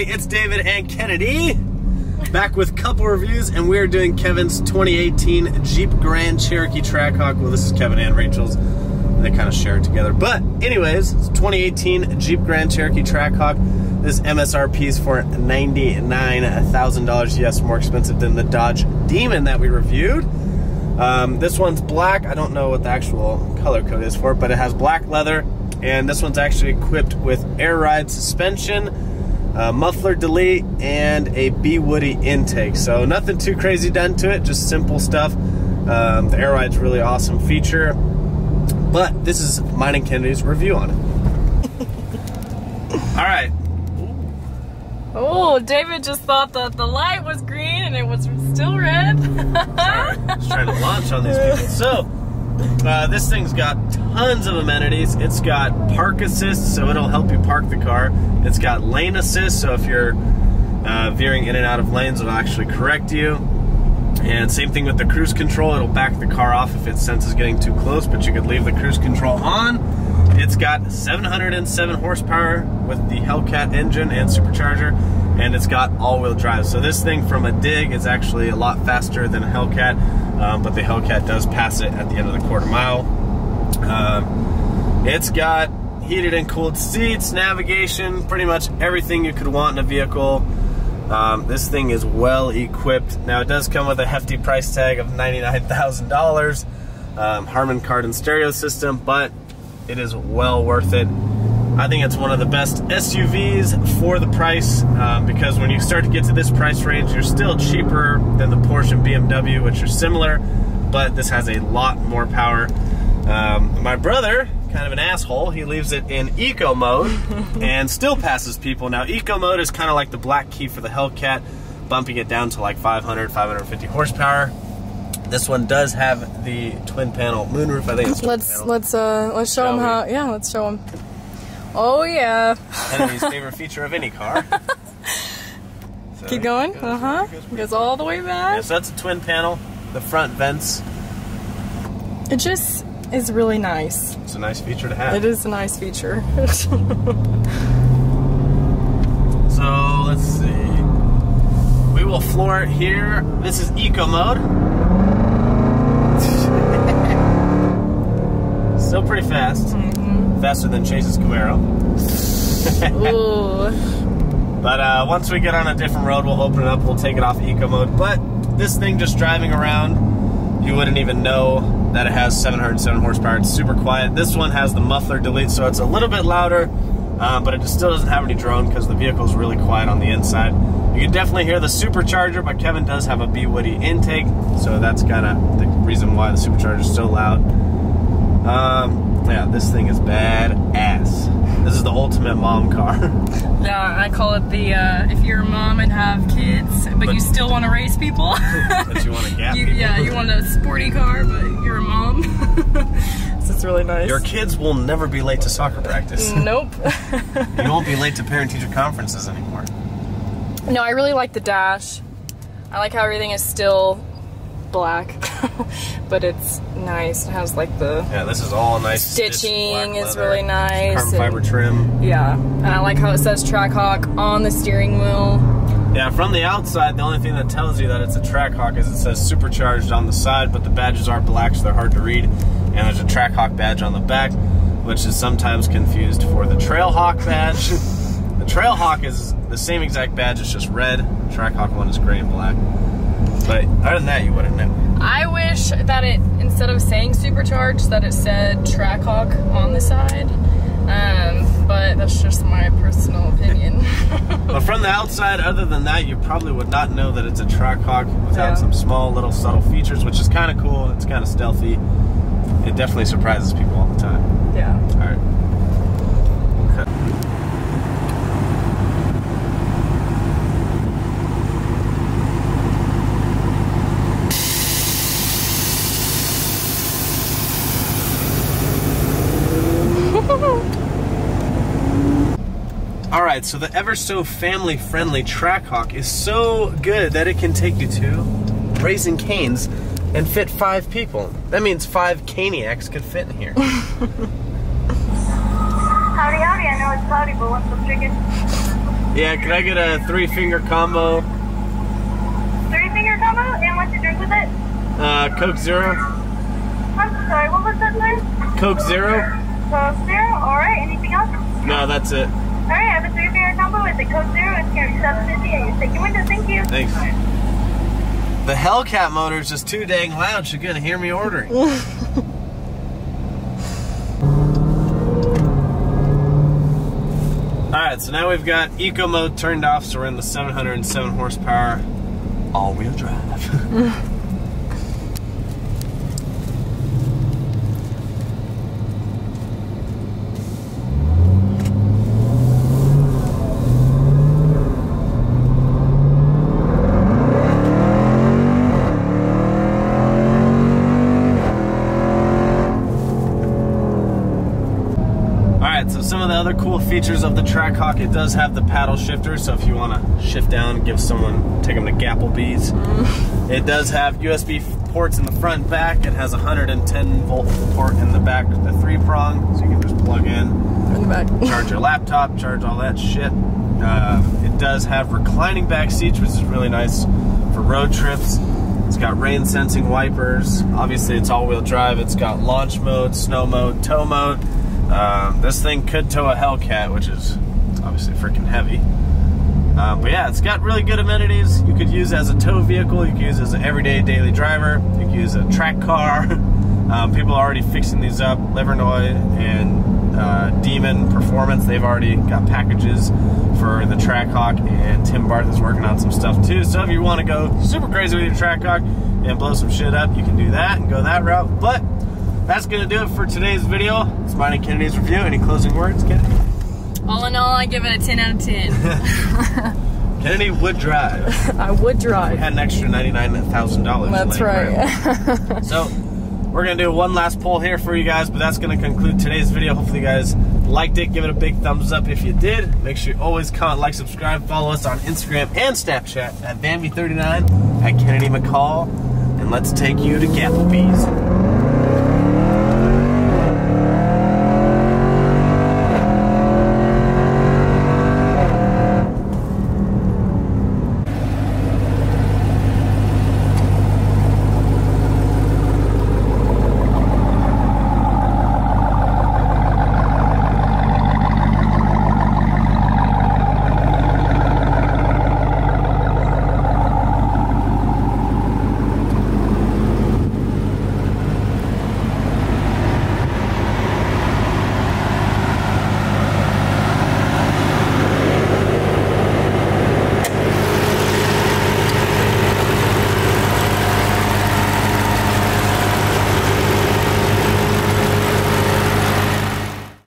everybody, it's David and Kennedy back with a couple reviews, and we're doing Kevin's 2018 Jeep Grand Cherokee Trackhawk. Well, this is Kevin and Rachel's. They kind of share it together. But anyways, it's 2018 Jeep Grand Cherokee Trackhawk. This MSRP is for $99,000. Yes, more expensive than the Dodge Demon that we reviewed. This one's black. I don't know what the actual color code is for it, but it has black leather. And this one's actually equipped with air ride suspension, muffler delete, and a B Woody intake. So nothing too crazy done to it, just simple stuff. The air ride's a really awesome feature. But this is mine and Kennedy's review on it. All right. Oh, David just thought that the light was green and it was still red. Sorry, just trying to launch on these people. So, this thing's got tons of amenities. It's got park assist, so it'll help you park the car. It's got lane assist, so if you're veering in and out of lanes, it'll actually correct you. And same thing with the cruise control. It'll back the car off if it senses getting too close, but you could leave the cruise control on. It's got 707 horsepower with the Hellcat engine and supercharger, and it's got all-wheel drive. So this thing from a dig is actually a lot faster than a Hellcat, but the Hellcat does pass it at the end of the quarter mile. It's got heated and cooled seats, navigation, pretty much everything you could want in a vehicle. This thing is well equipped. Now it does come with a hefty price tag of $99,000, Harman Kardon stereo system, but it is well worth it. I think it's one of the best SUVs for the price, because when you start to get to this price range, you're still cheaper than the Porsche and BMW, which are similar, but this has a lot more power. My brother, kind of an asshole, he leaves it in eco mode and still passes people. Now eco mode is kind of like the black key for the Hellcat, bumping it down to like 550 horsepower. This one does have the twin panel moonroof. I think it's let's show them how. Yeah, let's show them. Oh yeah. Kennedy's favorite feature of any car. So keep going. Goes all the way back. Yeah, so that's a twin panel. The front vents. It just is really nice. It's a nice feature to have. It is a nice feature. So let's see. We will floor it here. This is eco mode. Still pretty fast. Faster than Chase's Camaro. Ooh. But once we get on a different road, we'll open it up, we'll take it off eco mode. But this thing just driving around, you wouldn't even know that it has 707 horsepower. It's super quiet. This one has the muffler delete, so it's a little bit louder, but it still doesn't have any drone because the vehicle is really quiet on the inside. You can definitely hear the supercharger, but Kevin does have a B Woody intake, so that's kind of the reason why the supercharger is so loud. Yeah, this thing is badass. This is the ultimate mom car. Yeah, I call it the, if you're a mom and have kids, but you still want to race people. But you want to gap people. Yeah, you want a sporty car, but you're a mom. So it's really nice. Your kids will never be late to soccer practice. Nope. You won't be late to parent-teacher conferences anymore. No, I really like the dash. I like how everything is still black, but it's nice. It has like the this is all nice stitching is really nice. Carbon fiber trim. Yeah, and I like how it says Trackhawk on the steering wheel. Yeah, from the outside, the only thing that tells you that it's a Trackhawk is it says supercharged on the side, but the badges are black, so they're hard to read. And there's a Trackhawk badge on the back, which is sometimes confused for the Trailhawk badge. The Trailhawk is the same exact badge, it's just red. The Trackhawk one is gray and black. But other than that, you wouldn't know. I wish that it, instead of saying supercharged, that it said Trackhawk on the side. But that's just my personal opinion. But from the outside, other than that, you probably would not know that it's a Trackhawk without some small little subtle features, which is kind of cool. It's kind of stealthy. It definitely surprises people all the time. Yeah. All right. Okay. Alright, so the ever so family friendly Trackhawk is so good that it can take you to Raising Cane's and fit 5 people. That means 5 Caniacs could fit in here. Howdy, howdy. I know it's cloudy, but want some chicken? Yeah, can I get a 3-finger combo? 3-finger combo? And what's your drink with it? Coke Zero. I'm sorry, what was that name? Coke Zero. Coke Zero, alright. Anything else? No, that's it. Alright, I have a 3-finger combo with the Coke Zero. It's carrying $7.50 and you take your window. Thank you. Thanks. The Hellcat motor is just too dang loud. She's gonna hear me ordering. Alright, so now we've got eco mode turned off, so we're in the 707 horsepower all-wheel drive. So some of the other cool features of the Trackhawk, it does have the paddle shifter, so if you want to shift down and give someone, take them to Gapplebee's. It does have USB ports in the front and back. It has a 110 volt port in the back, the 3-prong, so you can just plug in the back, charge your laptop, charge all that shit. It does have reclining back seats, which is really nice for road trips. It's got rain sensing wipers. Obviously it's all-wheel drive. It's got launch mode, snow mode, tow mode. This thing could tow a Hellcat, which is obviously freaking heavy. But yeah, it's got really good amenities. You could use it as a tow vehicle. You could use it as an everyday daily driver. You could use a track car. People are already fixing these up. Livernois and Demon Performance, they've already got packages for the Trackhawk, and Tim Barth is working on some stuff too. So if you want to go super crazy with your Trackhawk and blow some shit up, you can do that and go that route. But that's going to do it for today's video. It's mine and Kennedy's review. Any closing words, Kennedy? All in all, I give it a 10 out of 10. Kennedy would drive. I would drive. We had an extra $99,000. That's right. So we're going to do one last poll here for you guys, but that's going to conclude today's video. Hopefully you guys liked it. Give it a big thumbs up if you did. Make sure you always comment, like, subscribe. Follow us on Instagram and Snapchat at Bambi39, at Kennedy McCall, and let's take you to Gapplebee's.